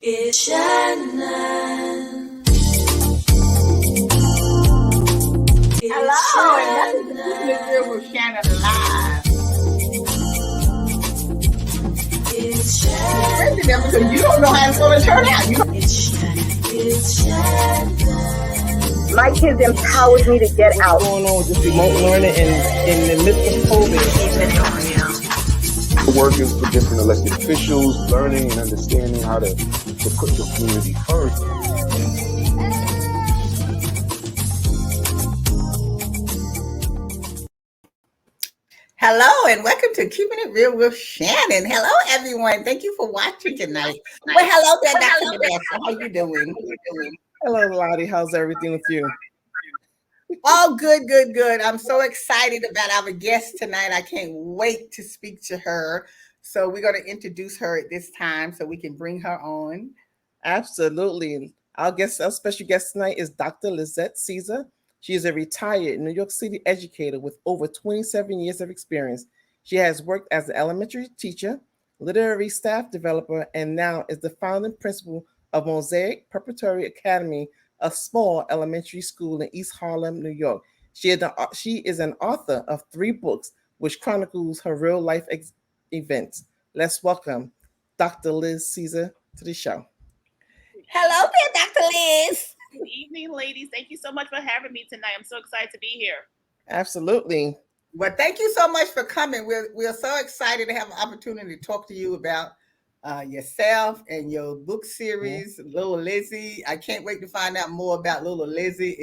It's Shannon. Hello, and welcome to Keeping It Real with Shannon Live. It's Especially Shannon. because you don't know how it's going to turn out. It's Shannon. It's Shannon. My kids empowered me to get out. What's going on with this remote learning and in the midst of COVID? Working for different elected officials, learning and understanding how to put the community first. Hello, and welcome to Keeping It Real with Shannon. Hello, everyone. Thank you for watching tonight. Well, hello there, Dr. Vanessa. How you doing? Hello, Lottie. How's everything with you? Oh, good. I'm so excited about our guest tonight. I can't wait to speak to her. So we're going to introduce her at this time so we can bring her on. Absolutely. Our special guest tonight is Dr. Lizette Caesar. She is a retired New York City educator with over 27 years of experience. She has worked as an elementary teacher, literary staff developer, and now is the founding principal of Mosaic Preparatory Academy, a small elementary school in East Harlem, New York. She is an author of 3 books, which chronicles her real life events. Let's welcome Dr. Liz Caesar to the show. Hello there, Dr. Liz. Good evening, ladies. Thank you so much for having me tonight. I'm so excited to be here. Absolutely. Well, thank you so much for coming. We're so excited to have an opportunity to talk to you about yourself and your book series, Little Lizzy. I can't wait to find out more about Little Lizzy.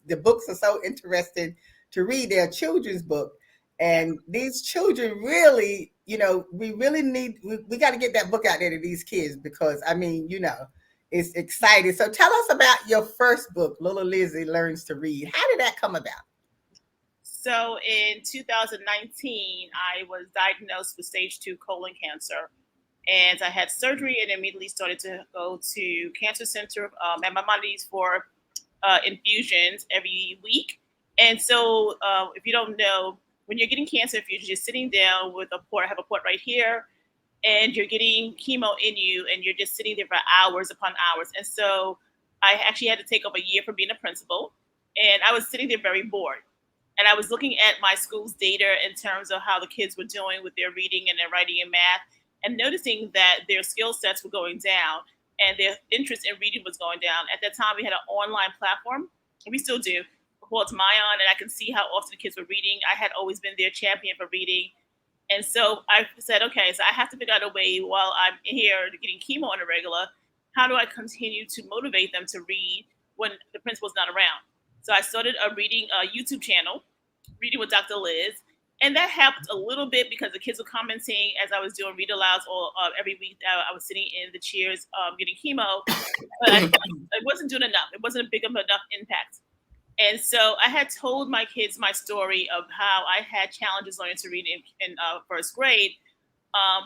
The books are so interesting to read. They're a children's book, and these children really, we really we got to get that book out there to these kids because it's exciting. So tell us about your first book, Little Lizzy Learns to Read. How did that come about? So in 2019, I was diagnosed with stage 2 colon cancer. And I had surgery and immediately started to go to cancer center at Maimonides for infusions every week. And so if you don't know, when you're getting cancer infusions, you're sitting down with a port. I have a port right here. And you're getting chemo in you and you're just sitting there for hours upon hours. And so I actually had to take off a year from being a principal. And I was sitting there very bored. And I was looking at my school's data in terms of how the kids were doing with their reading and their writing and math, and noticing that their skill sets were going down and their interest in reading was going down. At that time, we had an online platform, and we still do, called Mayon, and I can see how often the kids were reading. I had always been their champion for reading. And so I said, okay, so I have to figure out a way while I'm here getting chemo on a regular, how do I continue to motivate them to read when the principal's not around? So I started a reading YouTube channel, Reading with Dr. Liz. And that helped a little bit because the kids were commenting as I was doing read alouds all every week. I was sitting in the chairs getting chemo, but it wasn't doing enough. It wasn't a big enough impact. And so I had told my kids my story of how I had challenges learning to read in first grade.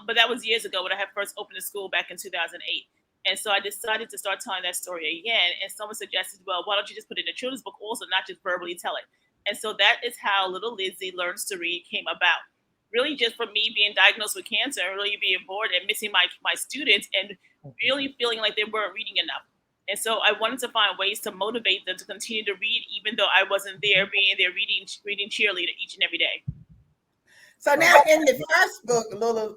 But that was years ago when I had first opened the school back in 2008. And so I decided to start telling that story again. And someone suggested, well, why don't you just put it in a children's book also, not just verbally tell it? And so that is how Little Lizzy Learns to Read came about. Really just from me being diagnosed with cancer and really being bored and missing my students and really feeling like they weren't reading enough. And so I wanted to find ways to motivate them to continue to read, even though I wasn't there being their reading cheerleader each and every day. So now in the first book, Little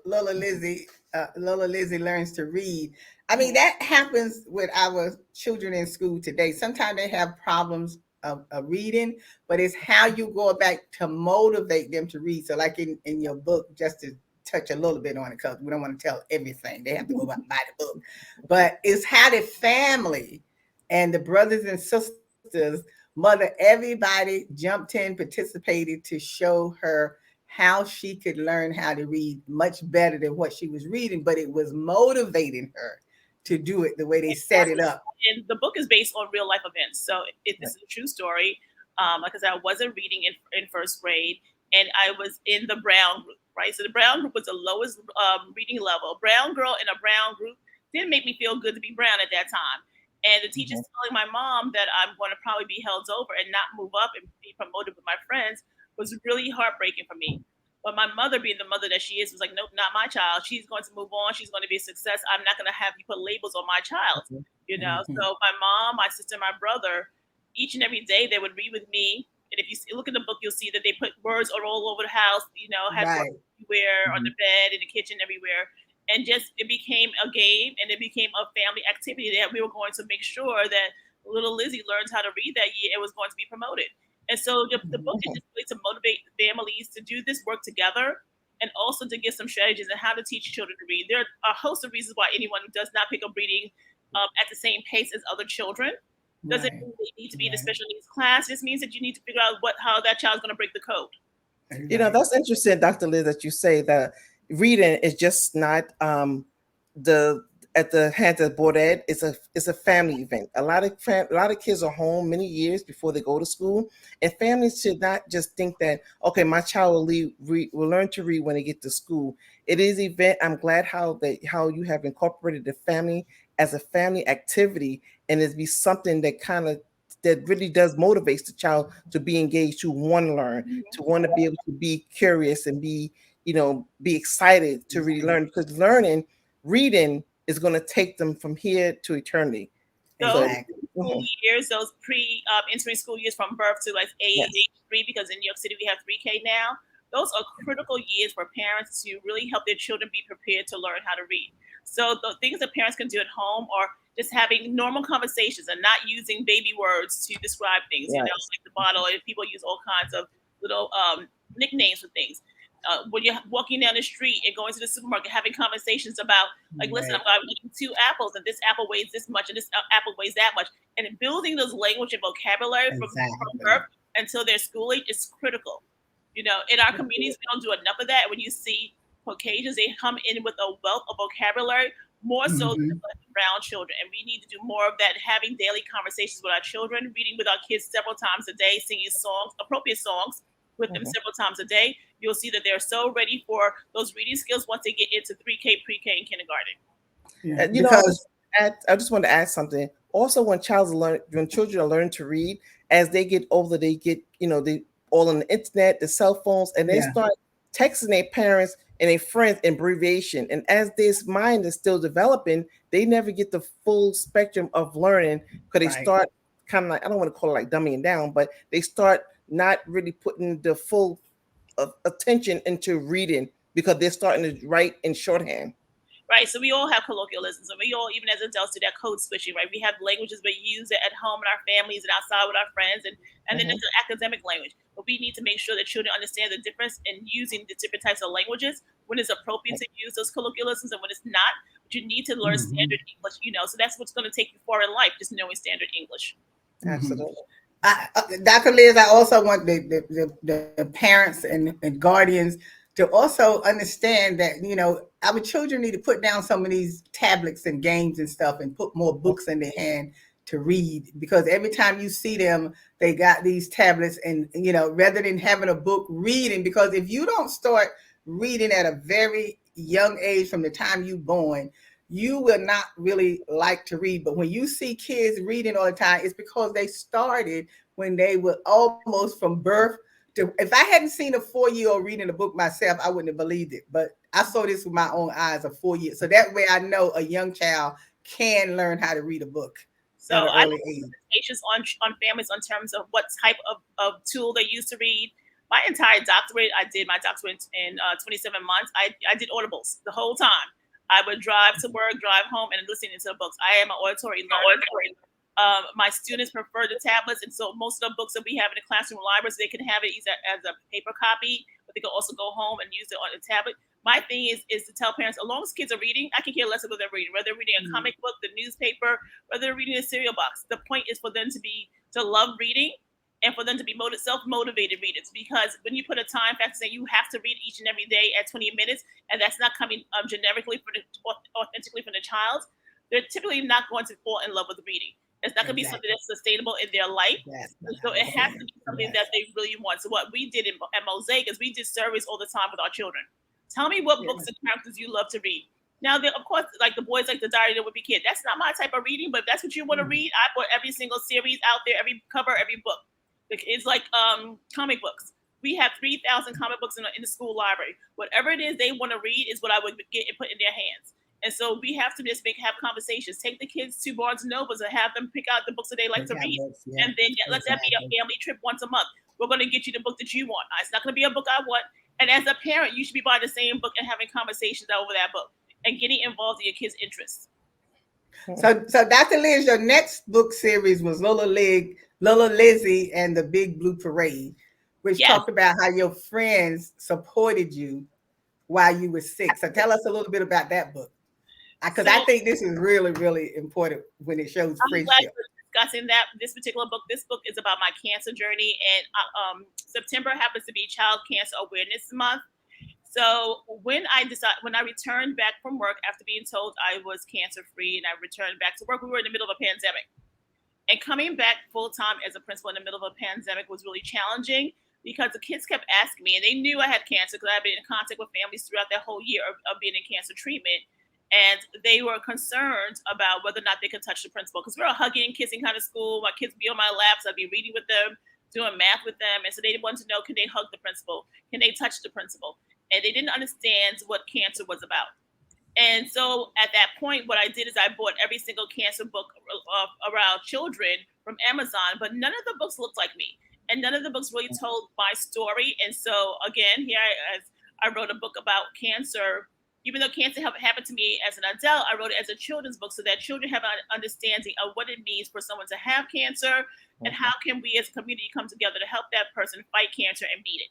Lizzy Learns to Read. I mean, that happens with our children in school today. Sometimes they have problems of reading, but it's how you go about to motivate them to read. So like in your book, just to touch a little bit on it, because we don't want to tell everything. They have to go by the book. But it's how the family and the brothers and sisters, mother, everybody jumped in, participated to show her how she could learn how to read much better than what she was reading, but it was motivating her to do it the way they set it up. And the book is based on real life events. So this is a true story. Because I wasn't reading in first grade and I was in the brown group, right? So the brown group was the lowest reading level. Brown girl in a brown group didn't make me feel good to be brown at that time. And the teacher's telling my mom that I'm going to probably be held over and not move up and be promoted with my friends was really heartbreaking for me. But my mother, being the mother that she is, was like, nope, not my child. She's going to move on. She's going to be a success. I'm not going to have you put labels on my child. You know. Mhm. So my mom, my sister, my brother, each and every day they would read with me. And if you look in the book, you'll see that they put words all over the house. You know, had Right. words everywhere on Mhm. the bed, in the kitchen, everywhere. And just it became a game, and it became a family activity that we were going to make sure that little Lizzy learns how to read that year. It was going to be promoted. And so the book is just really to motivate families to do this work together, and also to give some strategies on how to teach children to read. There are a host of reasons why anyone who does not pick up reading at the same pace as other children doesn't Right. mean they need to be in a Right. special needs class. It just means that you need to figure out how that child's going to break the code. You know, Right. that's interesting, Dr. Liz, that you say that reading is just not the at the hands of board ed. It's a family event. A lot of kids are home many years before they go to school, and families should not just think that okay, my child will learn to read when they get to school. It is an event. I'm glad how you have incorporated the family as a family activity, and it be something that really does motivates the child to be engaged, to want to learn, to want to be able to be curious and be excited to really learn, because reading is going to take them from here to eternity. Those So Exactly. school mhm, years, those pre entering school years from birth to like yes, age 3, because in New York City we have 3K now. Those are critical years for parents to really help their children be prepared to learn how to read. So the things that parents can do at home are just having normal conversations and not using baby words to describe things. You know, yes, like the bottle, and people use all kinds of little nicknames for things. When you're walking down the street and going to the supermarket, having conversations about like, listen, Right. I'm eating 2 apples, and this apple weighs this much, and this apple weighs that much. And building those language and vocabulary from Exactly. birth until their school age is critical. You know, in our communities, we don't do enough of that. When you see Caucasians, they come in with a wealth of vocabulary, more so than the Mhm. black and brown children. And we need to do more of that, having daily conversations with our children, reading with our kids several times a day, singing songs, appropriate songs with them mhm. several times a day. You'll see that they're so ready for those reading skills once they get into 3K, pre-K, and kindergarten. Yeah. And Because I just want to add something. Also, when children are learning to read, as they get older, they get they all on the internet, the cell phones, and they yeah. start texting their parents and their friends in abbreviation. And as this mind is still developing, they never get the full spectrum of learning because they Right. start kind of like, I don't want to call it like dumbing down, but they start not really putting the full attention into reading because they're starting to write in shorthand. Right? So we all have colloquialisms, and we all, even as adults, do that code switching, right? We have languages we use it at home in our families and outside with our friends, and then Mhm. it's an academic language. But we need to make sure that children understand the difference in using the different types of languages, when it's appropriate to use those colloquialisms and when it's not. But you need to learn Mhm. standard English, you know. So that's what's going to take you far in life, just knowing standard English. Mhm. Absolutely. Dr. Liz, I also want the parents and guardians to also understand that, our children need to put down some of these tablets and games and stuff and put more books in their hand to read, because every time you see them, they got these tablets, and, rather than having a book, reading, because if you don't start reading at a very young age from the time you born, you will not really like to read. But when you see kids reading all the time, it's because they started when they were almost from birth to. If I hadn't seen a 4 year old reading a book myself, I wouldn't have believed it. But I saw this with my own eyes, a 4 year. So that way I know a young child can learn how to read a book So at an I early don't put age. limitations on families in terms of what type of tool they use to read. My entire doctorate, I did my doctorate in 27 months. I did audibles the whole time. I would drive to work, drive home, and listening to the books. I am an auditory learner. My students prefer the tablets, and so most of the books that we have in the classroom libraries, they can have it either as a paper copy, but they can also go home and use it on a tablet. My thing is to tell parents, as long as kids are reading, I can care less about what they're reading. Whether they're reading a comic book, the newspaper, whether they're reading a cereal box. The point is for them to love reading, and for them to be self-motivated readers. Because when you put a time factor saying you have to read each and every day at 20 minutes, and that's not coming generically authentically from the child, they're typically not going to fall in love with reading. It's not going to be something Exactly. that's sustainable in their life. That's what And I so it was has to saying. be something Yes. that they really want. So what we did at Mosaic is we did surveys all the time with our children. Tell me what books and characters you love to read. Now, of course, like the boys like the Diary of a Wimpy Kid. That's not my type of reading, but if that's what you want to read, I put every single series out there, every cover, every book. It's like comic books. We have 3,000 comic books in the school library. Whatever it is they want to read is what I would get and put in their hands. And so we have to just have conversations. Take the kids to Barnes and Nobles and have them pick out the books that they like to read, and then let that be a family trip once a month. We're going to get you the book that you want. It's not going to be a book I want. And as a parent, you should be buying the same book and having conversations over that book and getting involved in your kids' interests. So Dr. Liz, your next book series was Lola Lizzy and the Big Blue Parade, which talked about how your friends supported you while you were sick. So tell us a little bit about that book, because I think this is really, really important when it shows friendship. I'm glad we're discussing this particular book. This book is about my cancer journey, and September happens to be Child Cancer Awareness Month. So when I returned back from work after being told I was cancer free and I returned back to work, we were in the middle of a pandemic. And coming back full time as a principal in the middle of a pandemic was really challenging, because the kids kept asking me, and they knew I had cancer because I had been in contact with families throughout that whole year of being in cancer treatment. And they were concerned about whether or not they could touch the principal, because we're a hugging, kissing kind of school. My kids would be on my laps. I'd be reading with them, doing math with them. And so they wanted to know, can they hug the principal? Can they touch the principal? And they didn't understand what cancer was about. And so at that point, what I did is I bought every single cancer book around children from Amazon, but none of the books looked like me. And none of the books really told my story. And so again, here I wrote a book about cancer. Even though cancer happened to me as an adult, I wrote it as a children's book so that children have an understanding of what it means for someone to have cancer, and how can we as a community come together to help that person fight cancer and beat it.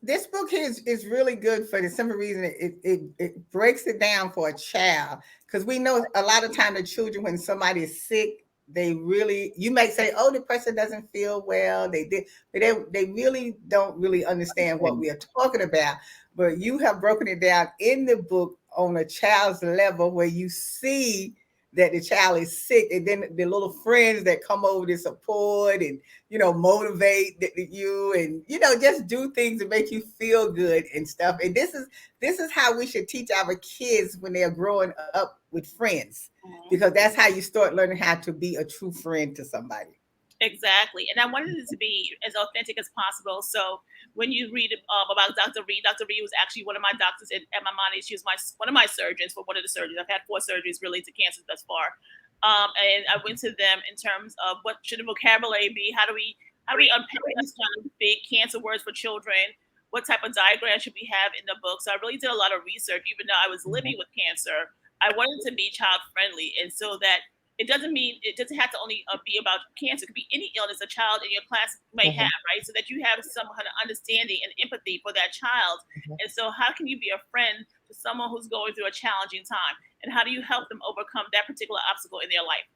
This book is really good for the simple reason it breaks it down for a child, because we know a lot of time the children, when somebody is sick, you may say, oh, the person doesn't feel well, they really don't really understand what we are talking about. But you have broken it down in the book on a child's level, where you see that the child is sick, and then the little friends that come over to support and, motivate you, and, just do things to make you feel good and stuff. And this is how we should teach our kids when they're growing up with friends, because that's how you start learning how to be a true friend to somebody. Exactly. And I wanted it to be as authentic as possible. So when you read about Dr. Reed was actually one of my doctors at my Monty. She was one of my surgeons for one of the surgeries. I've had 4 surgeries related to cancer thus far. And I went to them in terms of what should the vocabulary be? How do we unpack these kind of big cancer words for children? What type of diagram should we have in the book? So I really did a lot of research, even though I was living with cancer. I wanted to be child friendly, and so that it doesn't have to only be about cancer. It could be any illness a child in your class may have, right? So that you have some kind of understanding and empathy for that child. And so how can you be a friend to someone who's going through a challenging time? And how do you help them overcome that particular obstacle in their life?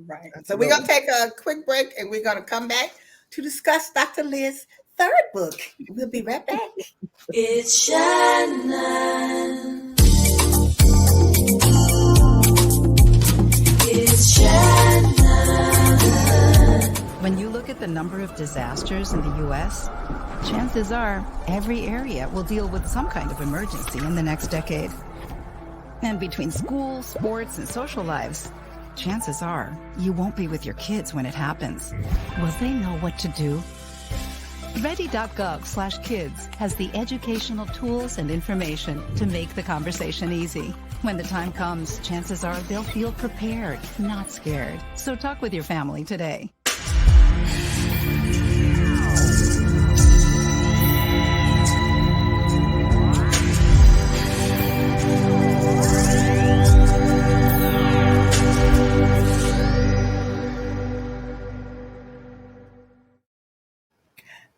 Right. So we're going to take a quick break, and we're going to come back to discuss Dr. Liz's 3rd book. We'll be right back. It's Shannon. It's Shannon. When you look at the number of disasters in the U.S., chances are every area will deal with some kind of emergency in the next decade. And between school, sports, and social lives, chances are you won't be with your kids when it happens. Will they know what to do? Ready.gov/kids has the educational tools and information to make the conversation easy. When the time comes, chances are they'll feel prepared, not scared. So talk with your family today.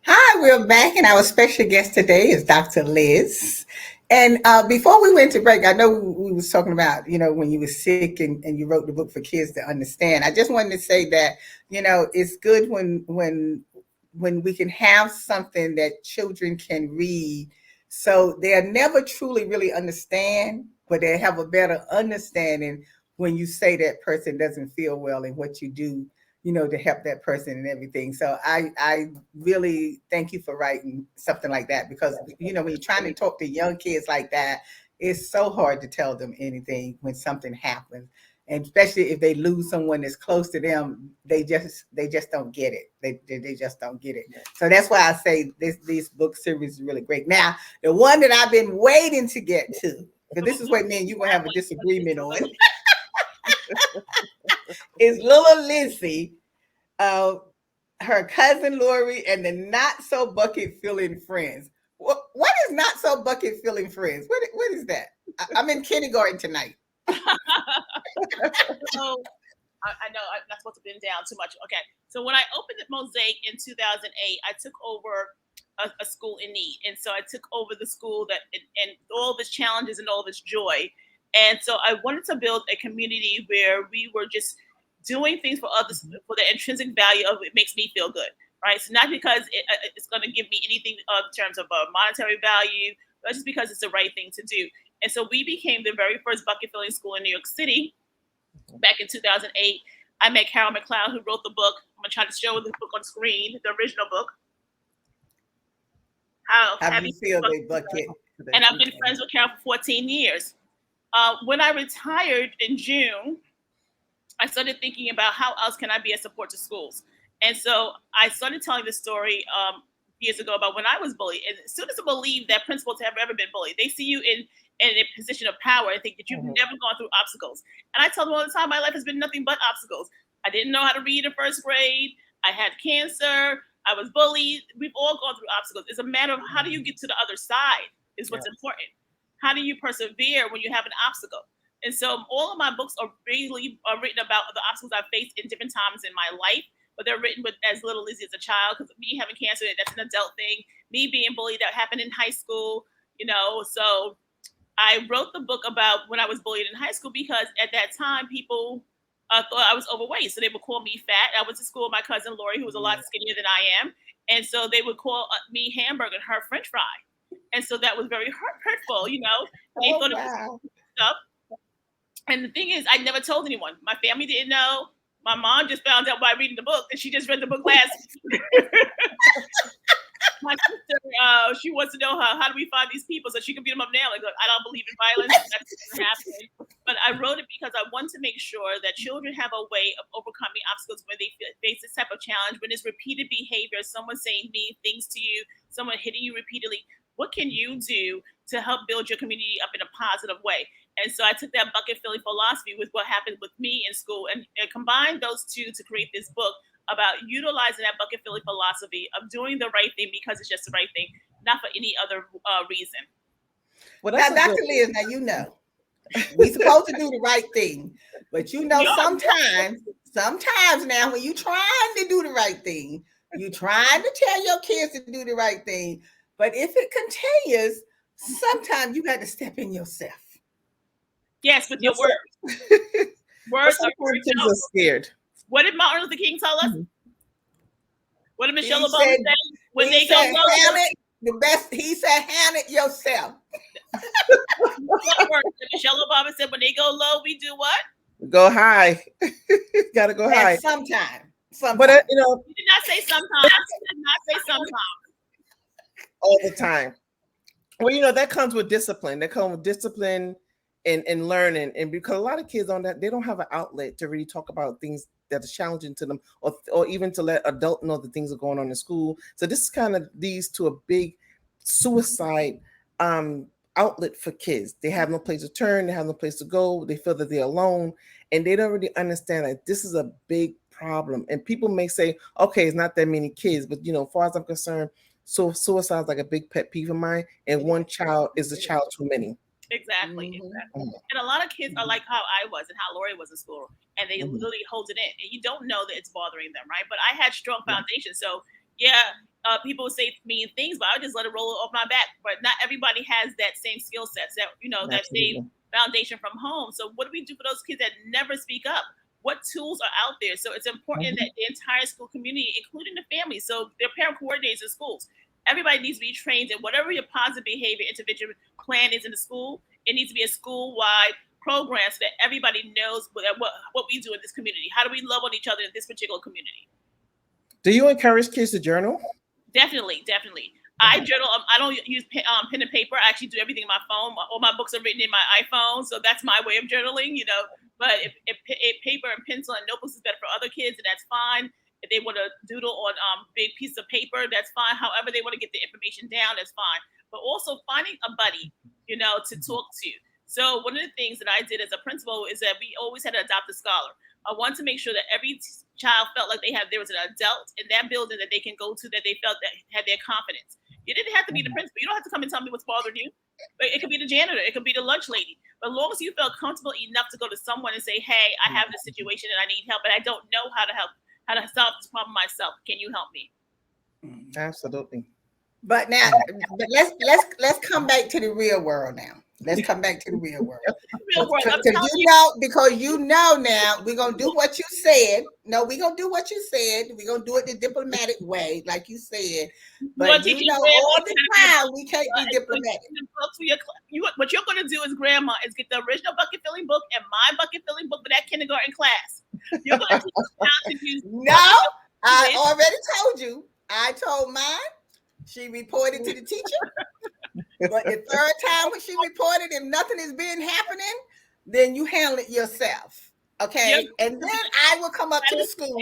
Hi, we're back, and our special guest today is Dr. Liz. And before we went to break, I know we was talking about, when you were sick and you wrote the book for kids to understand. I just wanted to say that, it's good when we can have something that children can read, so they'll never truly really understand, but they have a better understanding when you say that person doesn't feel well and what you do, to help that person and everything. So I really thank you for writing something like that, because, when you're trying to talk to young kids like that, It's so hard to tell them anything when something happens, and especially if they lose someone that's close to them, they just don't get it. They just don't get it. So that's why I say this book series is really great. Now, the one that I've been waiting to get to, because this is what me and you gonna have a disagreement on, is little Lizzy, her cousin Lori, and the not so bucket filling friends. What is not so bucket filling friends? What is that? I'm in kindergarten tonight. So I know I'm not supposed to bend down too much. Okay. So when I opened the Mosaic in 2008, I took over a school in need. And so I took over the school and all of its challenges and all of its joy. And so I wanted to build a community where we were just doing things for others for the intrinsic value of it makes me feel good, right? So not because it's going to give me anything in terms of monetary value, but just because it's the right thing to do. And so we became the very first bucket filling school in New York City back in 2008. I met Carol McLeod, who wrote the book. I'm going to try to show the book on screen, the original book. How do you feel they bucket? And I've been friends with Carol for 14 years. When I retired in June, I started thinking about how else can I be a support to schools. And so I started telling this story years ago about when I was bullied. And students believe that principals have ever been bullied. They see you in a position of power and think that you've never gone through obstacles. And I tell them all the time, my life has been nothing but obstacles. I didn't know how to read in first grade. I had cancer. I was bullied. We've all gone through obstacles. It's a matter of how do you get to the other side is what's important. How do you persevere when you have an obstacle? And so all of my books are really written about the obstacles I've faced in different times in my life, but they're written with as little Lizzy as a child, because me having cancer, that's an adult thing. Me being bullied, that happened in high school, So I wrote the book about when I was bullied in high school because at that time, people thought I was overweight. So they would call me fat. I went to school with my cousin Lori, who was a lot skinnier than I am. And so they would call me hamburger and her French fry. And so that was very hurtful, They thought it was stuff. And the thing is, I never told anyone. My family didn't know. My mom just found out by reading the book, and she just read the book last week. My sister, she wants to know how do we find these people so she can beat them up now. Like, I don't believe in violence. That's not happening. But I wrote it because I want to make sure that children have a way of overcoming obstacles when they face this type of challenge, when it's repeated behavior, someone saying mean things to you, someone hitting you repeatedly. What can you do to help build your community up in a positive way? And so I took that bucket filling philosophy with what happened with me in school and combined those two to create this book about utilizing that bucket filling philosophy of doing the right thing because it's just the right thing, not for any other reason. Well, now, Dr. Liz, now we're supposed to do the right thing, but sometimes now when you're trying to do the right thing, you're trying to tell your kids to do the right thing, but if it continues, sometimes you got to step in yourself. Yes, with your words. Words are very scared. What did Martin Luther King tell us? What did Michelle Obama say? When they go low, the best. He said, "Hand it yourself." Michelle Obama said, "When they go low, we do what? Go high. Got to go high." Sometime. But you did not say sometimes. You did not say sometimes. All the time. Well, that comes with discipline. That comes with discipline and learning. And because a lot of kids they don't have an outlet to really talk about things that are challenging to them, or even to let adults know that things are going on in school. So this kind of leads to a big suicide outlet for kids. They have no place to turn. They have no place to go. They feel that they're alone, and they don't really understand that this is a big problem. And people may say, okay, it's not that many kids, but as far as I'm concerned, so suicide is like a big pet peeve of mine, and one child is a child too many. Exactly. And a lot of kids are like how I was and how Lori was in school, and they literally hold it in, and you don't know that it's bothering them, right? But I had strong foundation, so people say mean things, but I just let it roll off my back. But not everybody has that same skill sets, that same foundation from home. So what do we do for those kids that never speak up? What tools are out there? So it's important that the entire school community, including the family, so their parent coordinators in schools, everybody needs to be trained in whatever your positive behavior intervention plan is in the school. It needs to be a school-wide program so that everybody knows what we do in this community. How do we love on each other in this particular community? Do you encourage kids to journal? Definitely. I journal. I don't use pen and paper. I actually do everything on my phone. All my books are written in my iPhone, so that's my way of journaling. But if paper and pencil and notebooks is better for other kids, and that's fine. If they want to doodle on big piece of paper, that's fine. However they want to get the information down, that's fine. But also finding a buddy, to talk to. So one of the things that I did as a principal is that we always had to adopt a scholar. I want to make sure that every child felt like there was an adult in that building that they can go to, that they felt that had their confidence. You didn't have to be the principal. You don't have to come and tell me what's bothering you. But it could be the janitor. It could be the lunch lady. But as long as you felt comfortable enough to go to someone and say, hey, I have this situation and I need help, but I don't know how to solve this problem myself. Can you help me? Absolutely. But now, let's come back to the real world now. Let's come back to the real world. Real world. Because now we're gonna do what you said. No, we're gonna do what you said. We're gonna do it the diplomatic way, like you said. But all the time we can't be diplomatic. What you're gonna do as grandma is get the original bucket filling book and my bucket filling book for that kindergarten class. You're gonna teach them how to use. No, I already told you. I told mine. She reported to the teacher. But the third time when she reported, if nothing is being happening, then you handle it yourself. Okay. Yep. And then I will come up to the school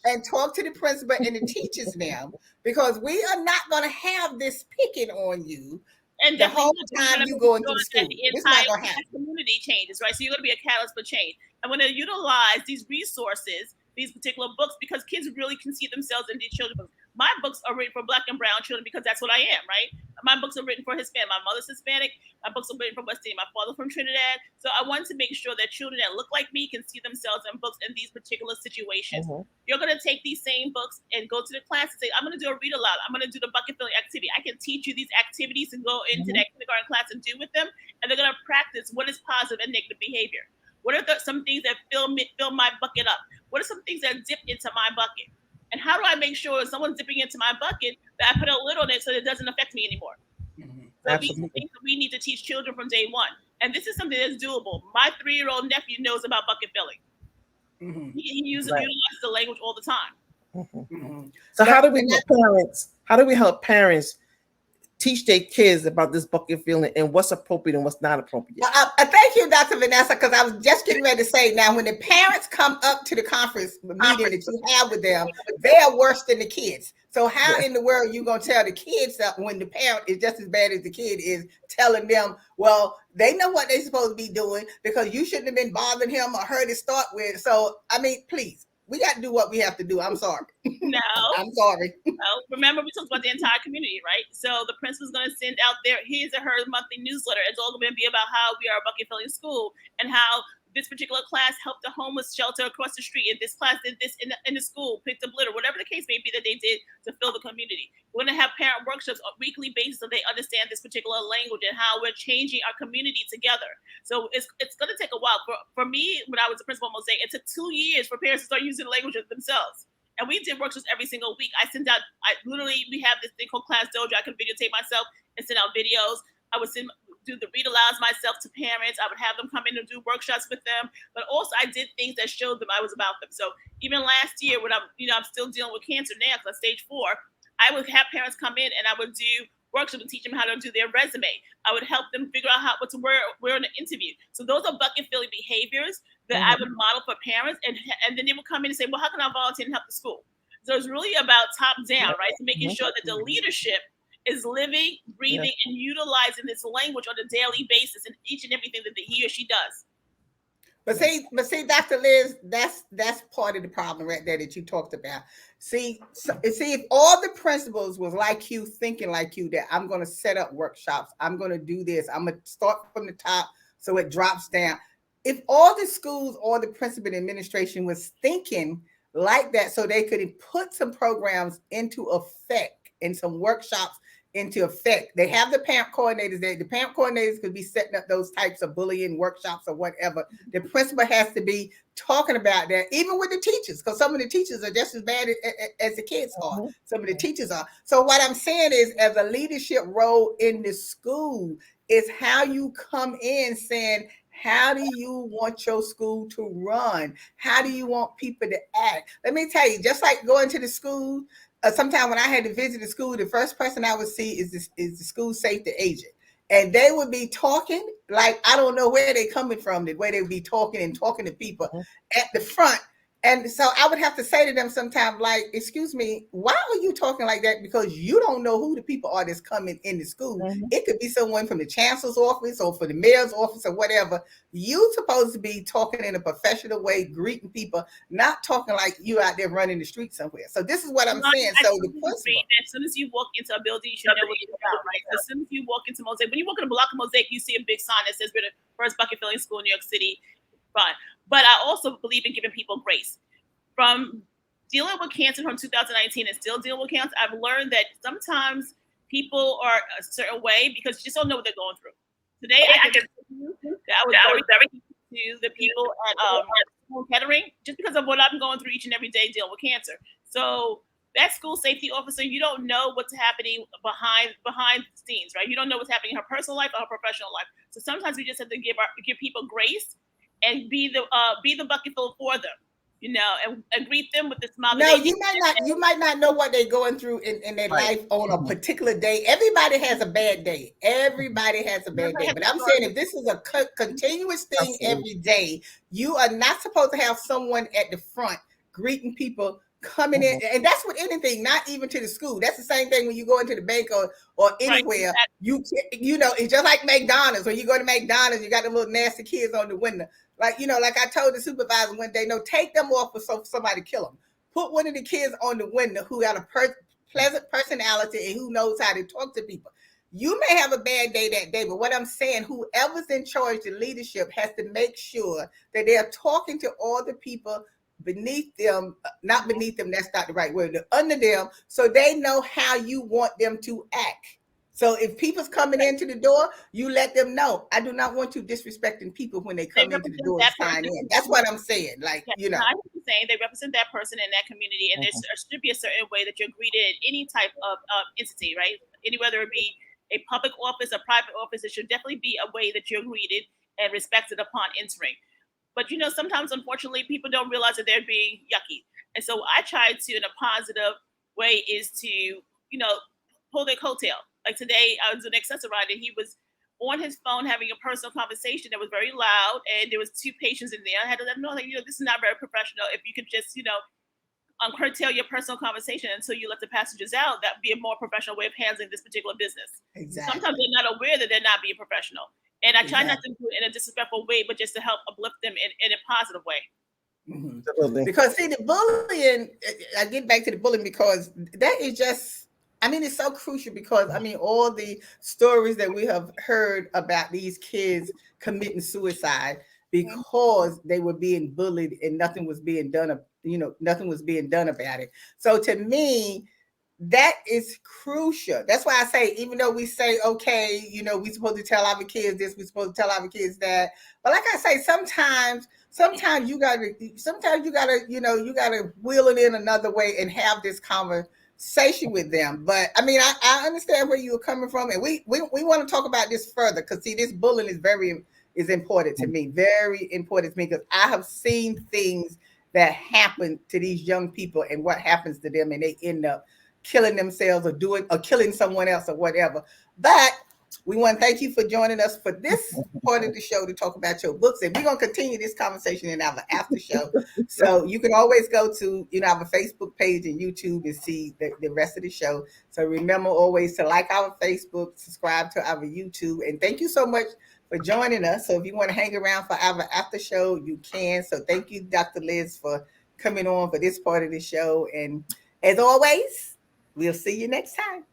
and talk to the principal and the teachers now, because we are not going to have this picking on you. And the whole time you go into the school, it's not going to happen. Community changes, right? So you're going to be a catalyst for change. I'm going to utilize these resources, these particular books, because kids really can see themselves in these children's books. My books are written for Black and brown children because that's what I am, right? My books are written for Hispanic. My mother's Hispanic. My books are written for West Indian. My father's from Trinidad. So I want to make sure that children that look like me can see themselves in books in these particular situations. Mm-hmm. You're going to take these same books and go to the class and say, I'm going to do a read aloud. I'm going to do the bucket filling activity. I can teach you these activities and go into that kindergarten class and do with them. And they're going to practice what is positive and negative behavior. What are some things that fill my bucket up? What are some things that dip into my bucket? And how do I make sure if someone's dipping into my bucket that I put a lid on it so that it doesn't affect me anymore? Mm-hmm. So these are things that we need to teach children from day one. And this is something that's doable. My 3-year-old nephew knows about bucket filling. Mm-hmm. He utilizes the language all the time. Mm-hmm. Mm-hmm. So how do we help parents teach their kids about this bucket filling and what's appropriate and what's not appropriate? Thank you, Dr. Vanessa, because I was just getting ready to say, now when the parents come up to the conference meeting that you have with them, they're worse than the kids. So how in the world are you going to tell the kids that when the parent is just as bad as the kid is telling them, well, they know what they're supposed to be doing because you shouldn't have been bothering him or her to start with. So, I mean, please. We got to do what we have to do. I'm sorry. No. I'm sorry. Well, remember, we talked about the entire community, right? So the principal's going to send out his or her monthly newsletter. It's all going to be about how we are a bucket filling school and how this particular class helped the homeless shelter across the street. And this class did this in the school, picked up litter, whatever the case may be that they did to fill the community. We're going to have parent workshops on a weekly basis so they understand this particular language and how we're changing our community together. So it's going to take a while. For me, when I was a principal at Mosaic, it took 2 years for parents to start using the language themselves. And we did workshops every single week. We have this thing called Class Dojo. I could videotape myself and send out videos. I would do the read alouds myself to parents. I would have them come in and do workshops with them. But also I did things that showed them I was about them. So even last year when I'm still dealing with cancer now because I'm stage 4, I would have parents come in and I would do workshops and teach them how to do their resume. I would help them figure out what to wear in an interview. So those are bucket filling behaviors that I would model for parents. And then they would come in and say, well, how can I volunteer and help the school? So it's really about top down, right? So making sure that the leadership is living, breathing, and utilizing this language on a daily basis in each and everything that he or she does. But see, Dr. Liz, that's part of the problem right there that you talked about. See, if all the principals was like you, thinking like you, that I'm going to set up workshops, I'm going to do this, I'm going to start from the top so it drops down. If all the schools or the principal and administration was thinking like that, so they could put some programs into effect and some workshops into effect. They have the parent coordinators there. The parent coordinators could be setting up those types of bullying workshops or whatever. The principal has to be talking about that, even with the teachers, because some of the teachers are just as bad as the kids are. Some of the teachers are. So what I'm saying is, as a leadership role in the school, is how you come in saying, how do you want your school to run? How do you want people to act? Let me tell you, just like going to the school, sometimes when I had to visit the school, the first person I would see is the school safety agent. And they would be talking like I don't know where they're coming from, the way they would be talking and talking to people at the front. And so I would have to say to them sometimes, like, excuse me, why are you talking like that? Because you don't know who the people are that's coming in the school. It could be someone from the chancellor's office or for the mayor's office or whatever. You supposed to be talking in a professional way, greeting people, not talking like you out there running the street somewhere. So this is what I'm saying. So the principal, as soon as you walk into a building, you should know what it's about, right? As soon as you walk into Mosaic, when you walk in a block of Mosaic, you see a big sign that says we're the first bucket filling school in New York City. Fine. But I also believe in giving people grace. From dealing with cancer from 2019 and still dealing with cancer, I've learned that sometimes people are a certain way because you just don't know what they're going through. Today, I can tell you that I was very to the people at Kettering just because of what I'm going through each and every day dealing with cancer. So that school safety officer, you don't know what's happening behind the scenes, right? You don't know what's happening in her personal life or her professional life. So sometimes we just have to give people grace and be the bucket full for them. You know, and greet them with a smile. No, you might not know what they're going through in their life on a particular day. Everybody has a bad day. Everybody has a bad day. But I'm saying if this is a continuous thing every day, you are not supposed to have someone at the front greeting people coming in. And that's with anything, not even to the school. That's the same thing when you go into the bank or anywhere. Right. You know, it's just like McDonald's. When you go to McDonald's, you got the little nasty kids on the window. Like, you know, like I told the supervisor one day, no, take them off so somebody kill them. Put one of the kids on the window who got a pleasant personality and who knows how to talk to people. You may have a bad day that day, but what I'm saying, whoever's in charge, the leadership has to make sure that they are talking to all the people beneath them, not beneath them, that's not the right word, under them, so they know how you want them to act. So if people's coming into the door, you let them know. I do not want you disrespecting people when they come into the door and sign in. That's what I'm saying. Like, you know. I'm saying they represent that person in that community, and there should be a certain way that you're greeted in any type of entity, right? Whether it be a public office, a private office, it should definitely be a way that you're greeted and respected upon entering. But, you know, sometimes, unfortunately, people don't realize that they're being yucky. And so I try to, in a positive way, is to, you know, pull their coattail. Like today, I was an accessoride and he was on his phone having a personal conversation that was very loud, and there was 2 patients in there. I had to let them know, like, you know, this is not very professional. If you could just, you know, curtail your personal conversation until you let the passengers out, that would be a more professional way of handling this particular business. Exactly. Sometimes they're not aware that they're not being professional. And I try not to do it in a disrespectful way, but just to help uplift them in a positive way. Mm-hmm. Because see, the bullying, I get back to the bullying because that is just, I mean, it's so crucial because, I mean, all the stories that we have heard about these kids committing suicide because they were being bullied and nothing was being done, you know, nothing was being done about it. So to me, that is crucial. That's why I say, even though we say, okay, you know, we're supposed to tell our kids this, we're supposed to tell our kids that. But like I say, sometimes you gotta, you know, you gotta wheel it in another way and have this conversation with them. But I mean, I understand where you're coming from, and we want to talk about this further because see, this bullying is important to me, very important to me, because I have seen things that happen to these young people and what happens to them, and they end up killing themselves or killing someone else or whatever. But we want to thank you for joining us for this part of the show to talk about your books, and we're going to continue this conversation in our after show. So you can always go to, you know, our Facebook page and YouTube and see the rest of the show. So remember always to like our Facebook, subscribe to our YouTube, and thank you so much for joining us. So if you want to hang around for our after show, you can. So thank you, Dr. Liz, for coming on for this part of the show. And as always, we'll see you next time.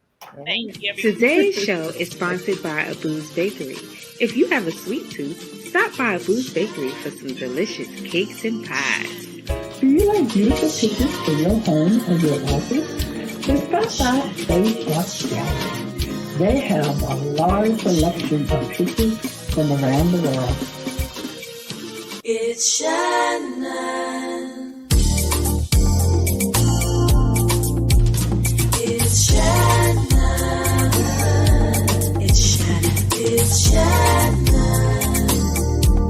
Thank you. Today's show is sponsored by Abu's Bakery. If you have a sweet tooth, stop by Abu's Bakery for some delicious cakes and pies. Do you like beautiful pictures for your home or your office? Then stop by Space Rock Gallery. They have a large selection of pictures from around the world. It's Shannon. It's Shannon. It's Shannon. It's Shannon.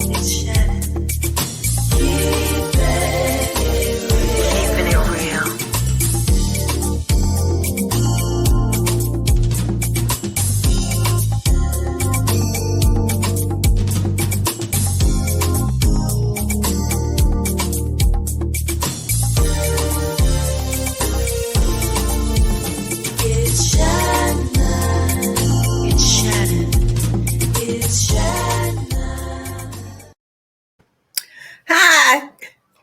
It's Shannon. Keeping it real. Keeping it real. Hi.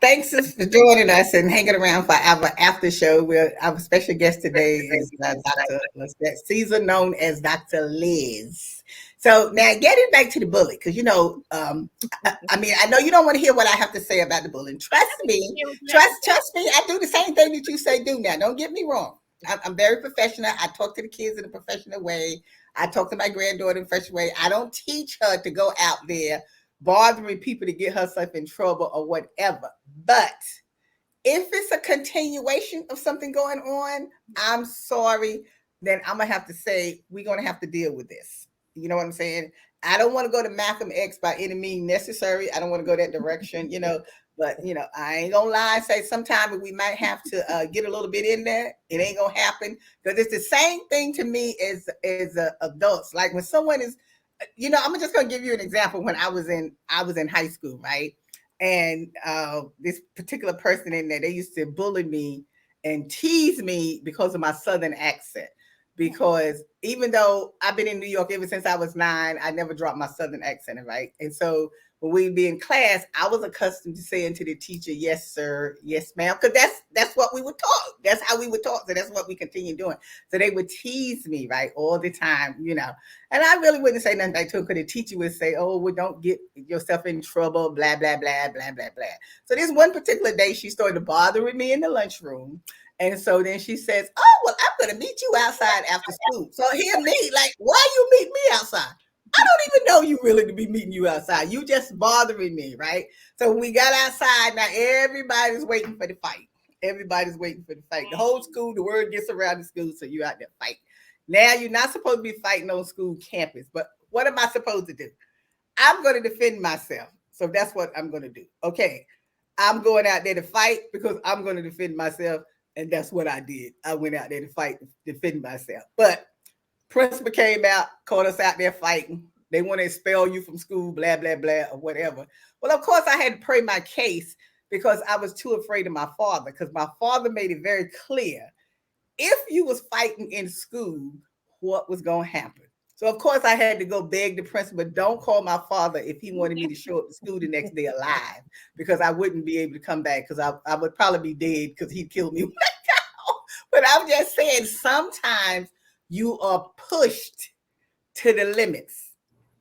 Thanks for joining us and hanging around for our after show. Our special guest today is Dr. Lisette Caesar, known as Dr. Liz. So now getting back to the bully, because I mean, I know you don't want to hear what I have to say about the bullying. Trust me, trust me. I do the same thing that you say do now. Don't get me wrong. I'm very professional. I talk to the kids in a professional way. I talk to my granddaughter in a professional way. I don't teach her to go out there bothering people to get herself in trouble or whatever. But if it's a continuation of something going on, I'm sorry, then I'm gonna have to say we're gonna have to deal with this. You know what I'm saying? I don't want to go to Malcolm X by any means necessary. I don't want to go that direction, But I ain't gonna lie and say sometimes we might have to get a little bit in there. It ain't gonna happen because it's the same thing to me as adults. Like when someone is, I'm just gonna give you an example. When I was in high school, right? And this particular person in there, they used to bully me and tease me because of my southern accent. Because even though I've been in New York ever since I was 9, I never dropped my southern accent, right? And so when we'd be in class, I was accustomed to saying to the teacher, "Yes, sir, yes, ma'am," because that's what we would talk. That's how we would talk. So that's what we continue doing. So they would tease me, right, all the time. And I really wouldn't say nothing back to him because the teacher would say, "Oh, well, don't get yourself in trouble, blah, blah, blah, blah, blah, blah." So this one particular day, she started bothering me in the lunchroom. And so then she says, "Oh, well, I'm going to meet you outside after school." So hear me, like, why you meet me outside? I don't even know you really to be meeting you outside. You just bothering me, right? So when we got outside, now everybody's waiting for the fight. Everybody's waiting for the fight. The whole school, the word gets around the school, so you out there fight. Now you're not supposed to be fighting on school campus, but what am I supposed to do? I'm going to defend myself. So that's what I'm going to do. Okay. I'm going out there to fight because I'm going to defend myself. And that's what I did. I went out there to fight, to defend myself. But principal came out, caught us out there fighting. They want to expel you from school, blah, blah, blah, or whatever. Well, of course, I had to pray my case because I was too afraid of my father, because my father made it very clear if you was fighting in school, what was going to happen. So of course I had to go beg the principal, don't call my father if he wanted me to show up to school the next day alive, because I wouldn't be able to come back because I would probably be dead because he'd kill me. But I'm just saying sometimes you are pushed to the limits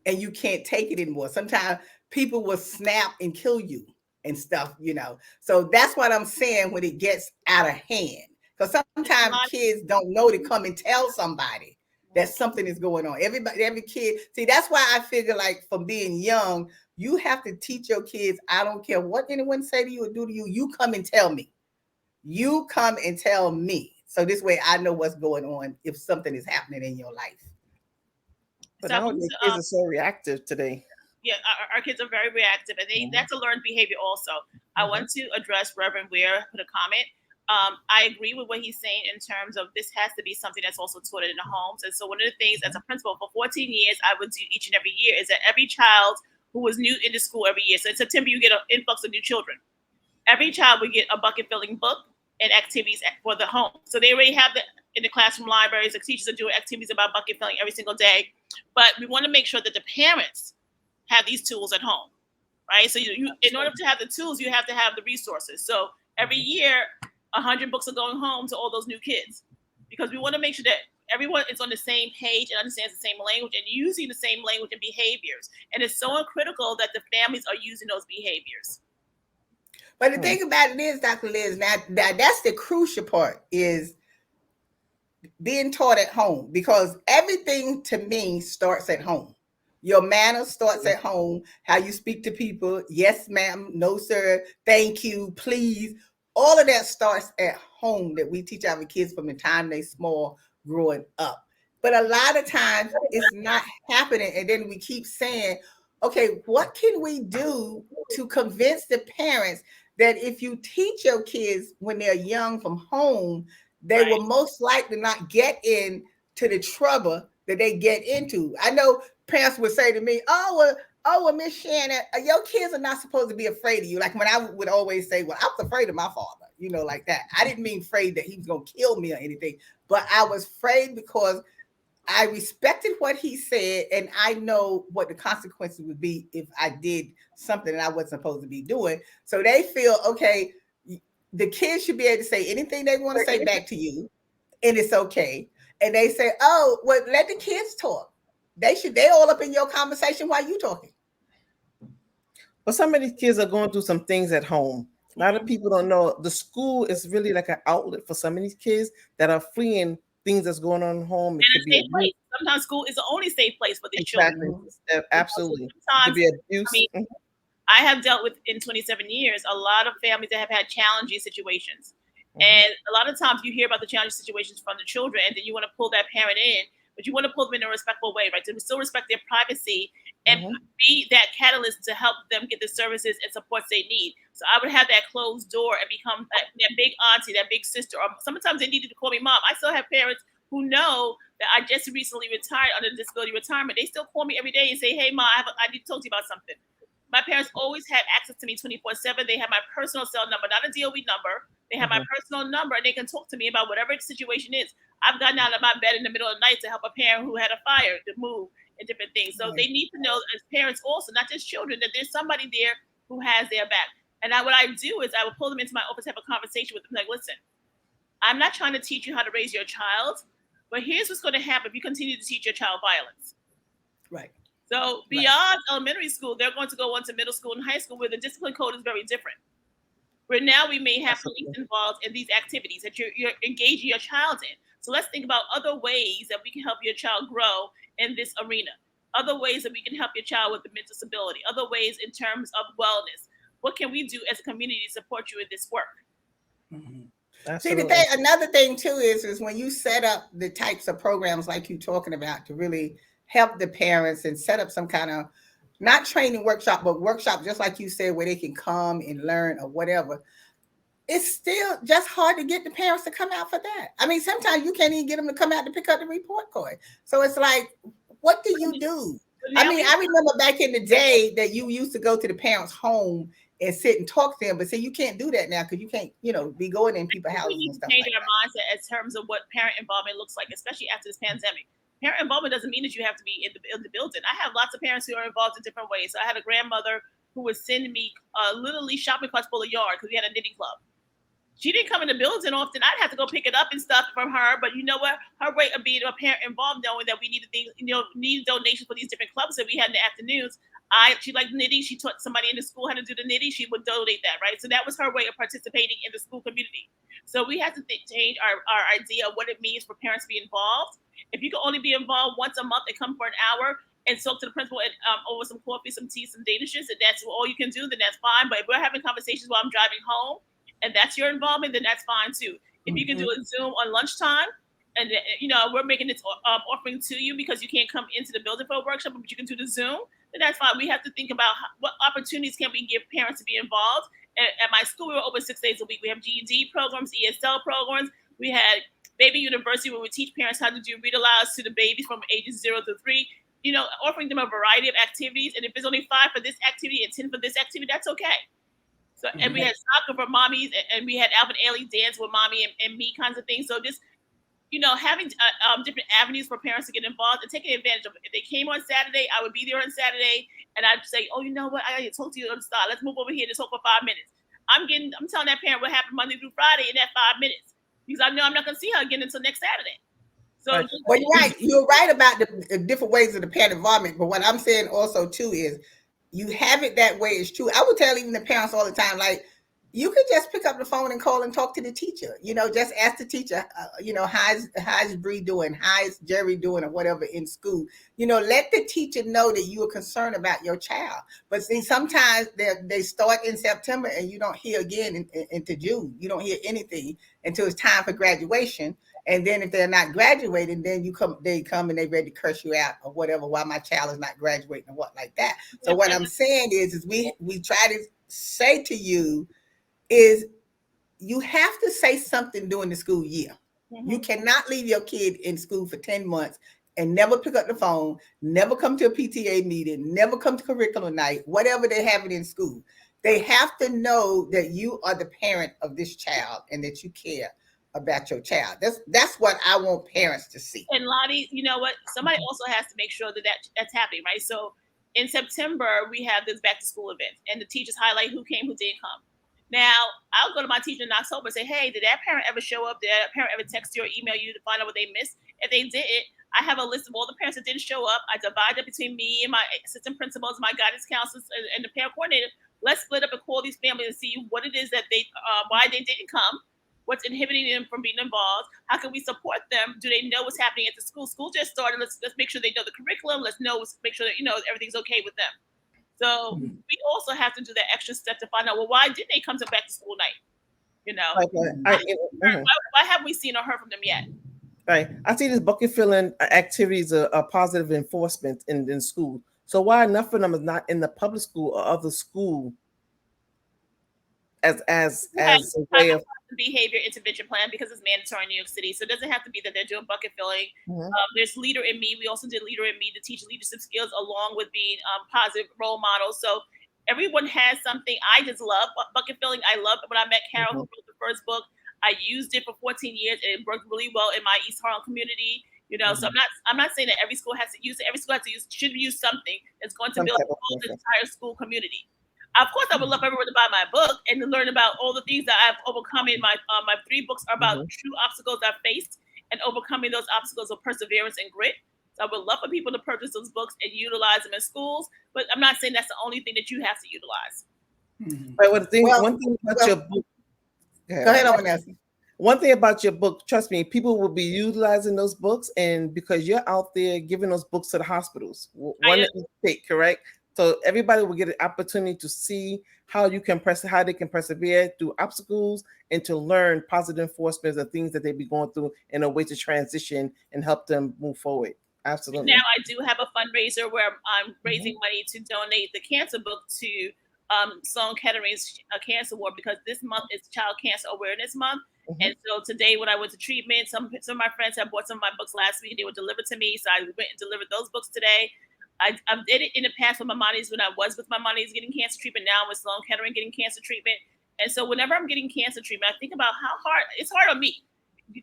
and you can't take it anymore. Sometimes people will snap and kill you and stuff. So that's what I'm saying when it gets out of hand. Because sometimes kids don't know to come and tell somebody that something is going on. Every kid, see, that's why I figure like from being young, you have to teach your kids, I don't care what anyone say to you or do to you, you come and tell me. You come and tell me. So this way I know what's going on if something is happening in your life. But nowadays kids are so reactive today. Yeah, our kids are very reactive, and that's a learned behavior also. I want to address Reverend Ware put a comment. I agree with what he's saying in terms of this has to be something that's also taught in the homes. And so one of the things as a principal for 14 years I would do each and every year is that every child who was new into school every year, so in September you get an influx of new children. Every child would get a bucket filling book and activities for the home. So they already have in the classroom libraries, the teachers are doing activities about bucket filling every single day. But we want to make sure that the parents have these tools at home, right? So you in order to have the tools, you have to have the resources. So every year, 100 books are going home to all those new kids, because we want to make sure that everyone is on the same page and understands the same language and using the same language and behaviors. And it's so critical that the families are using those behaviors. But the thing about it is, Dr. Liz, now that's the crucial part, is being taught at home, because everything to me starts at home. Your manners starts at home, how you speak to people. Yes, ma'am. No, sir. Thank you. Please. All of that starts at home, that we teach our kids from the time they small growing up. But a lot of times it's not happening. And then we keep saying, okay, what can we do to convince the parents that if you teach your kids when they're young from home, they will most likely not get into the trouble that they get into. I know parents would say to me, "Oh, well, Miss Shannon, your kids are not supposed to be afraid of you." Like when I would always say, "Well, I was afraid of my father," like that. I didn't mean afraid that he was going to kill me or anything, but I was afraid because I respected what he said, and I know what the consequences would be if I did something that I wasn't supposed to be doing. So they feel okay. The kids should be able to say anything they want to say back to you, and it's okay. And they say, "Oh, well, let the kids talk. They all up in your conversation while you talking." But some of these kids are going through some things at home. A lot of people don't know the school is really like an outlet for some of these kids that are fleeing things that's going on at home. It And could a be safe place. abuse. Sometimes school is the only safe place for these Exactly. children. Absolutely. It could Sometimes, be I abuse. mean, I have dealt with in 27 years a lot of families that have had challenging situations. And a lot of times you hear about the challenging situations from the children, and then you want to pull that parent in, but you want to pull them in a respectful way, right? To still respect their privacy and be that catalyst to help them get the services and supports they need. So I would have that closed door and become that big auntie, that big sister. Or sometimes they needed to call me mom. I still have parents who know that I just recently retired under disability retirement. They still call me every day and say, "Hey, mom, I need to talk to you about something." My parents always had access to me 24/7. They have my personal cell number, not a DOE number. They have my personal number, and they can talk to me about whatever the situation is. I've gotten out of my bed in the middle of the night to help a parent who had a fire to move and different things. So they need to know as parents also, not just children, that there's somebody there who has their back. And what I do is I will pull them into my office, have a conversation with them, like, listen, I'm not trying to teach you how to raise your child, but here's what's going to happen if you continue to teach your child violence. Right. So beyond elementary school, they're going to go on to middle school and high school where the discipline code is very different. Where now we may have police involved in these activities that you're engaging your child in. So let's think about other ways that we can help your child grow in this arena. Other ways that we can help your child with the mental stability. Other ways in terms of wellness. What can we do as a community to support you in this work? See, the thing, another thing too is when you set up the types of programs like you talking about to really help the parents and set up some kind of not training workshop, but workshop just like you said where they can come and learn or whatever. It's still just hard to get the parents to come out for that. I mean, sometimes you can't even get them to come out to pick up the report card. So it's like, what do you do? I mean, I remember back in the day that you used to go to the parents' home and sit and talk to them, but see, you can't do that now because you can't, be going in people's houses and stuff. We need to change our mindset in terms of what parent involvement looks like, especially after this pandemic. Parent involvement doesn't mean that you have to be in the building. I have lots of parents who are involved in different ways. So I had a grandmother who would send me literally shopping carts full of yarn because we had a knitting club. She didn't come in the building often. I'd have to go pick it up and stuff from her. But you know what? Her way of being a parent involved, knowing that we needed things, needed donations for these different clubs that we had in the afternoons. She liked knitting. She taught somebody in the school how to do the knitting. She would donate that, right? So that was her way of participating in the school community. So we have to change our idea of what it means for parents to be involved. If you can only be involved once a month and come for an hour and talk to the principal and over some coffee, some tea, some data dishes, and that's all you can do, then that's fine. But if we're having conversations while I'm driving home, and that's your involvement, then that's fine too. If you can do a Zoom on lunchtime, and we're making this offering to you because you can't come into the building for a workshop, but you can do the Zoom, then that's fine. We have to think about what opportunities can we give parents to be involved. At my school, we were open 6 days a week. We have GED programs, ESL programs. We had Baby University where we teach parents how to do read alouds to the babies from ages 0 to 3. Offering them a variety of activities. And if there's only 5 for this activity and 10 for this activity, that's okay. So, and we had soccer for mommies, and we had Alvin Ailey dance with mommy and me kinds of things. So just, having different avenues for parents to get involved and taking advantage of it. If they came on Saturday, I would be there on Saturday, and I'd say, oh, you know what? I got to talk to you on the start. Let's move over here to talk for 5 minutes. I'm telling that parent what happened Monday through Friday in that 5 minutes because I know I'm not going to see her again until next Saturday. So, well, you're right. You're right about the different ways of the parent involvement. But what I'm saying also too is, you have it that way. It's true. I would tell even the parents all the time, like, you could just pick up the phone and call and talk to the teacher. Just ask the teacher, how's Bree doing? How's Jerry doing? Or whatever in school. Let the teacher know that you are concerned about your child. But see, sometimes they start in September and you don't hear again into June. You don't hear anything until it's time for graduation. And then if they're not graduating, then they come and they ready to curse you out or whatever, why my child is not graduating or what like that. So what I'm saying is we try to say to you is you have to say something during the school year. You cannot leave your kid in school for 10 months and never pick up the phone, never come to a PTA meeting, never come to curriculum night, whatever they have it in school. They have to know that you are the parent of this child and that you care about your child. That's what I want parents to see. And Lottie, you know what? Somebody also has to make sure that's happening, right? So in September, we have this back to school event, and the teachers highlight who came, who didn't come. Now, I'll go to my teacher in October and say, hey, did that parent ever show up? Did that parent ever text you or email you to find out what they missed? If they didn't, I have a list of all the parents that didn't show up. I divide it between me and my assistant principals, my guidance counselors, and the parent coordinator. Let's split up and call these families and see what it is that why they didn't come, what's inhibiting them from being involved. How can we support them? Do they know what's happening at the school? School just started. Let's make sure they know the curriculum. Make sure that everything's okay with them. So we also have to do that extra step to find out, well, why did they come to back to school night? Why haven't we seen or heard from them yet? Right. I see these bucket filling activities are positive enforcement in school. So why enough of them is not in the public school or other school as a way of behavior intervention plan, because it's mandatory in New York City. So it doesn't have to be that they're doing bucket filling. There's Leader in Me. We also did Leader in Me to teach leadership skills along with being positive role models. So everyone has something. I just love bucket filling. I love it. When I met Carol, who wrote the first book, I used it for 14 years and it worked really well in my East Harlem community. So I'm not saying that every school has to use it. Every school should use something that's going to build the entire school community. Of course, I would love everyone to buy my book and to learn about all the things that I've overcome in my 3 books are about true obstacles I've faced and overcoming those obstacles with perseverance and grit. So I would love for people to purchase those books and utilize them in schools, but I'm not saying that's the only thing that you have to utilize. Right. One thing about your book. Go ahead, Vanessa. One thing about your book, trust me, people will be utilizing those books, and because you're out there giving those books to the hospitals, one that you take, correct? So everybody will get an opportunity to see how they can persevere through obstacles and to learn positive enforcement of things that they be going through in a way to transition and help them move forward. Absolutely. Now I do have a fundraiser where I'm raising money to donate the cancer book to Sloan Kettering's Cancer Ward, because this month is Child Cancer Awareness Month. And so today when I went to treatment, some of my friends have bought some of my books last week. They were delivered to me. So I went and delivered those books today. I did it in the past with my monies when I was with my monies getting cancer treatment. Now I'm with Sloan Kettering getting cancer treatment. And so whenever I'm getting cancer treatment, I think about how hard it's hard on me.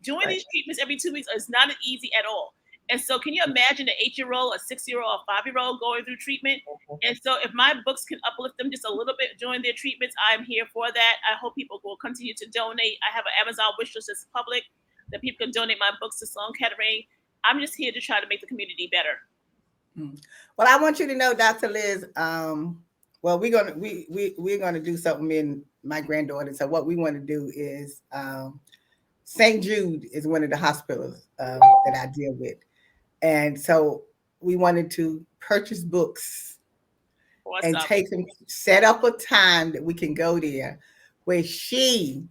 Doing these treatments every 2 weeks is not easy at all. And so can you imagine an 8-year-old, a 6-year-old, a 5-year-old going through treatment? And so if my books can uplift them just a little bit during their treatments, I'm here for that. I hope people will continue to donate. I have an Amazon wish list that's public that people can donate my books to Sloan Kettering. I'm just here to try to make the community better. Well, I want you to know, Dr. Liz, well, we're gonna do something in my granddaughter. So what we want to do is St. Jude is one of the hospitals that I deal with. And so we wanted to purchase books and take them, set up a time that we can go there where she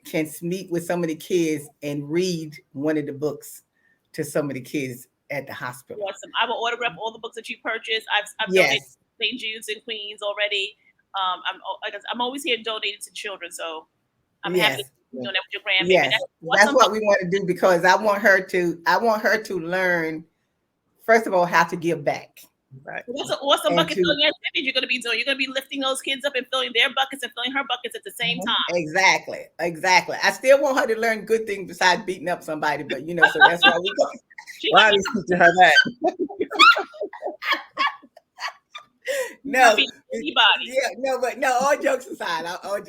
can meet with some of the kids and read one of the books to some of the kids at the hospital. Awesome. I will autograph all the books that you purchased. I've donated St. Jude's in Queens already. I'm always here donating to children, so I'm happy to donate with your grandbaby. Yes. That's what we want to do, because I want her to learn, first of all, how to give back. Right. That's an awesome bucket filling activity you're going to be doing. You're going to be lifting those kids up and filling their buckets and filling her buckets at the same time. Exactly. I still want her to learn good things besides beating up somebody, but so that's why we go. Why are you teaching her that? All jokes aside, I was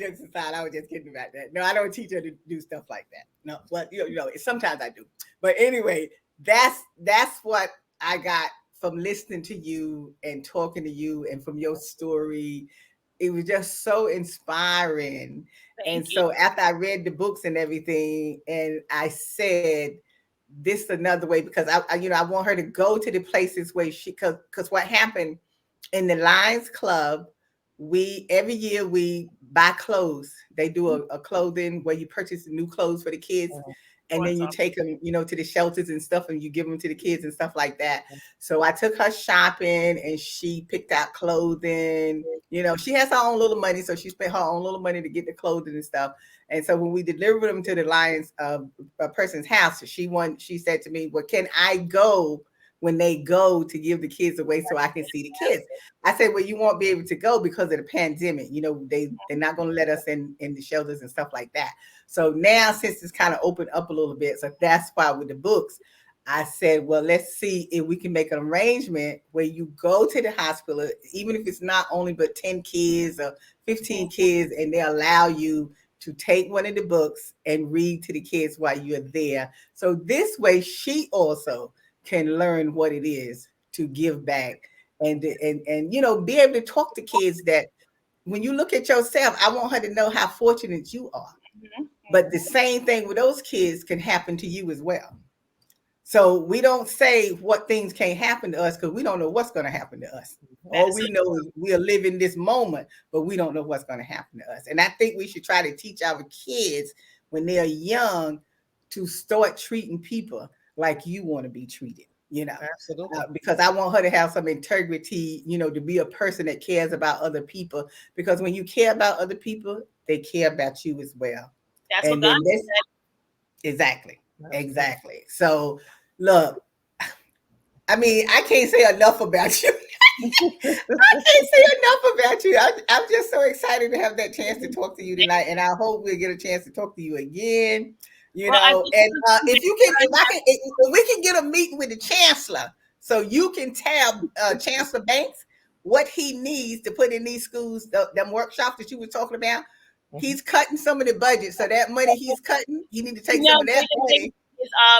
just kidding about that. No, I don't teach her to do stuff like that. No, but sometimes I do. But anyway, that's what I got from listening to you and talking to you, and from your story. It was just so inspiring. So after I read the books and everything, and I said, this is another way, because I want her to go to the places where because what happened in the Lions Club, every year we buy clothes. They do a clothing where you purchase new clothes for the kids. And then you take them, to the shelters and stuff, and you give them to the kids and stuff like that. So I took her shopping, and she picked out clothing. She has her own little money, so she spent her own little money to get the clothing and stuff. And so when we delivered them to the Lions a person's house, she said to me, "Well, can I go when they go to give the kids away so I can see the kids. I said, well, you won't be able to go because of the pandemic. You know, they're not going to let us in the shelters and stuff like that. So now, since it's kind of opened up a little bit, so that's why with the books, I said, well, let's see if we can make an arrangement where you go to the hospital, even if it's not only but 10 kids or 15 kids, and they allow you to take one of the books and read to the kids while you're there. So this way, she also can learn what it is to give back and you know, be able to talk to kids that when you look at yourself, I want her to know how fortunate you are. But the same thing with those kids can happen to you as well. So we don't say what things can't happen to us because we don't know what's going to happen to us. All we know is we are living this moment, but we don't know what's going to happen to us. And I think we should try to teach our kids when they're young to start treating people like you want to be treated, you know. Absolutely. Because I want her to have some integrity, you know, to be a person that cares about other people. Because when you care about other people, they care about you as well. That's And what God then this, said. exactly. So look, I mean, I can't say enough about you. I can't say enough about you. I'm just so excited to have that chance to talk to you tonight, and I hope we'll get a chance to talk to you again. You Well, I know, think and if you can, if we can get a meeting with the chancellor, so you can tell Chancellor Banks what he needs to put in these schools, them workshops that you were talking about. He's cutting some of the budget, so that money he's cutting, you need to take some of that money.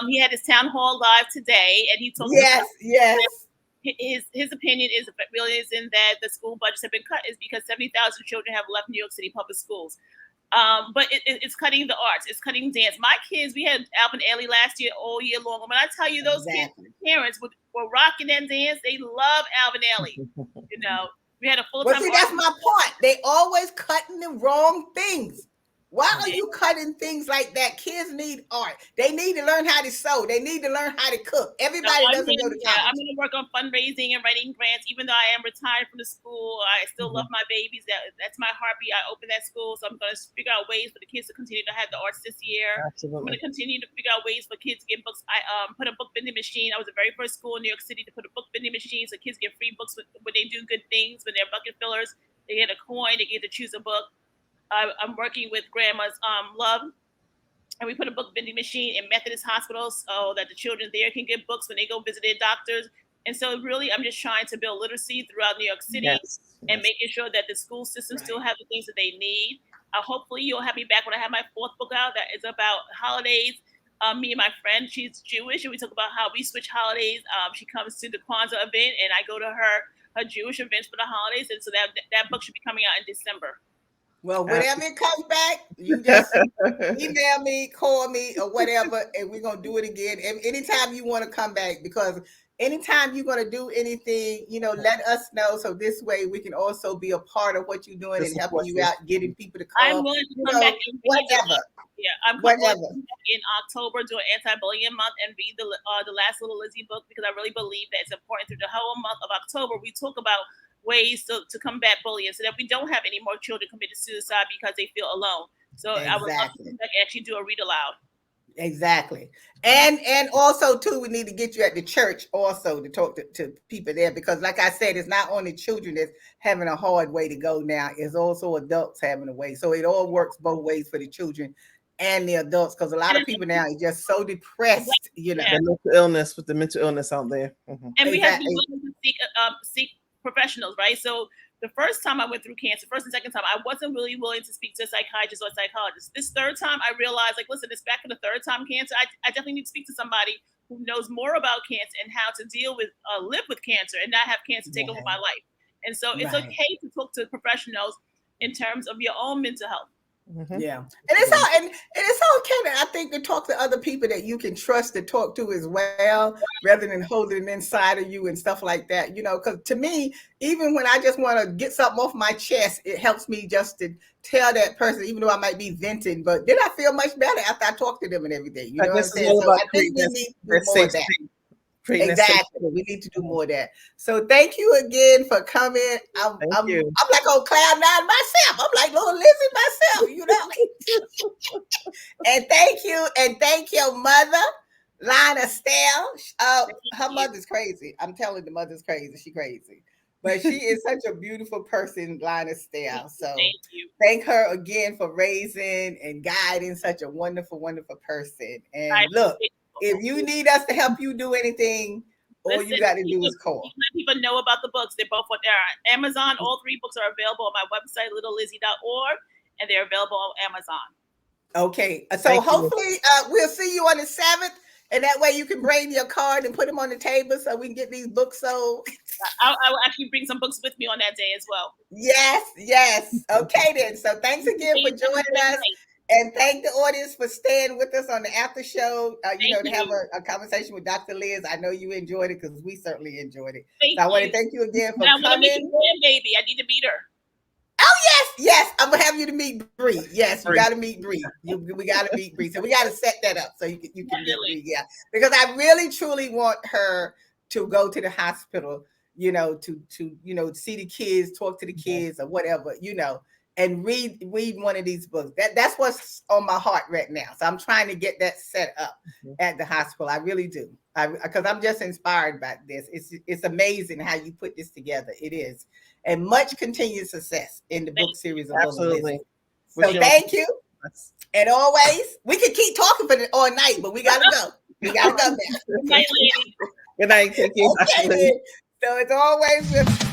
He had his town hall live today, and he talked Yes, yes. his opinion is really is in that the school budgets have been cut is because 70,000 children have left New York City public schools. But it's cutting the arts, it's cutting dance. My kids, we had Alvin Ailey last year, all year long. When I tell you those kids, parents were rocking and dance, they love Alvin Ailey. You know, we had a full time. Well, see, that's my point. They always cutting the wrong things. Why are you cutting things like that? Kids need art. They need to learn how to sew. They need to learn how to cook. Everybody doesn't go to college. I'm going to work on fundraising and writing grants. Even though I am retired from the school, I still love my babies. That's my heartbeat. I opened that school, so I'm going to figure out ways for the kids to continue to have the arts this year. Absolutely. I'm going to continue to figure out ways for kids to get books. I put a book vending machine. I was the very first school in New York City to put a book vending machine, so kids get free books when they do good things. When they're bucket fillers, they get a coin. They get to choose a book. I'm working with Grandma's Love, and we put a book vending machine in Methodist hospitals so that the children there can get books when they go visit their doctors. And so really, I'm just trying to build literacy throughout New York City and making sure that the school system still have the things that they need. Hopefully you'll have me back when I have my fourth book out that is about holidays. Me and my friend, she's Jewish, and we talk about how we switch holidays. She comes to the Kwanzaa event, and I go to her Jewish events for the holidays. And so that book should be coming out in December. Well, whenever it comes back, you just email me, call me, or whatever, and we're going to do it again. And anytime you want to come back, because anytime you're going to do anything, you know, let us know. So this way we can also be a part of what you're doing and helping you out, getting people to come. I'm willing to come back and whatever. Yeah, I'm coming back in October, do an anti-bullying month, and read the last little Lizzy book, because I really believe that it's important through the whole month of October. We talk about ways to combat bullying so that we don't have any more children committed suicide because they feel alone. So I would love to actually do a read aloud. Exactly. And also too, we need to get you at the church also to talk to people there, because like I said, it's not only children that's having a hard way to go now, it's also adults having a way. So it all works both ways for the children and the adults, because a lot of people now are just so depressed, you know. The mental illness, with the mental illness out there. And we have to be willing to seek professionals, right? So the first time I went through cancer, first and second time, I wasn't really willing to speak to a psychiatrist or a psychologist. This third time, I realized, like, listen, it's back in the third time cancer. I definitely need to speak to somebody who knows more about cancer and how to deal with, live with cancer and not have cancer take over my life. And so it's okay to talk to professionals in terms of your own mental health. Yeah, and it's all and it's okay to, I think, to talk to other people that you can trust to talk to as well, rather than holding it inside of you and stuff like that. You know, because to me, even when I just want to get something off my chest, it helps me just to tell that person, even though I might be venting, but then I feel much better after I talk to them and everything. You know what I'm saying? So I think we need to do more of that. Exactly. We need to do more of that. So thank you again for coming. I'm like on cloud nine myself. I'm like little Lizzy myself, you know. And thank you. And thank your mother Lina Stell. Her mother's crazy. I'm telling the mother's crazy. She crazy. But she is such a beautiful person, Lina Stell. So Thank you. thank her again for raising and guiding such a wonderful, wonderful person. I And look, appreciate if you need us to help you do anything, all Listen, you got to do is call. let people know about the books. They're both on there. Amazon. All 3 books are available on my website, littlelizzy.org, and they're available on Amazon. Okay, so Thank you. hopefully we'll see you on the 7th, and that way you can bring your card and put them on the table so we can get these books sold. I will actually bring some books with me on that day as well. Yes, yes. Okay then. So thanks again for joining us, and thank the audience for staying with us on the after show. To have a conversation with Dr. Liz. I know you enjoyed it because we certainly enjoyed it. So I want to thank you again for coming. I want to meet the grandbaby. I need to meet her. Oh yes, I'm gonna have you to meet Bree. Yes, you got to meet Bree. We got to meet Bree. So we got to set that up so you can meet Bree. Yeah, because I really truly want her to go to the hospital. To see the kids, talk to the kids, or whatever. And read one of these books. That's what's on my heart right now. So I'm trying to get that set up at the hospital. I really do. Because I'm just inspired by this. It's amazing how you put this together. It is. And much continued success in the book series of Absolutely. So thank you. And always, we can keep talking for all night, but we gotta go. We gotta go now. Good night, lady. Good night. Thank you. Okay, so it's always with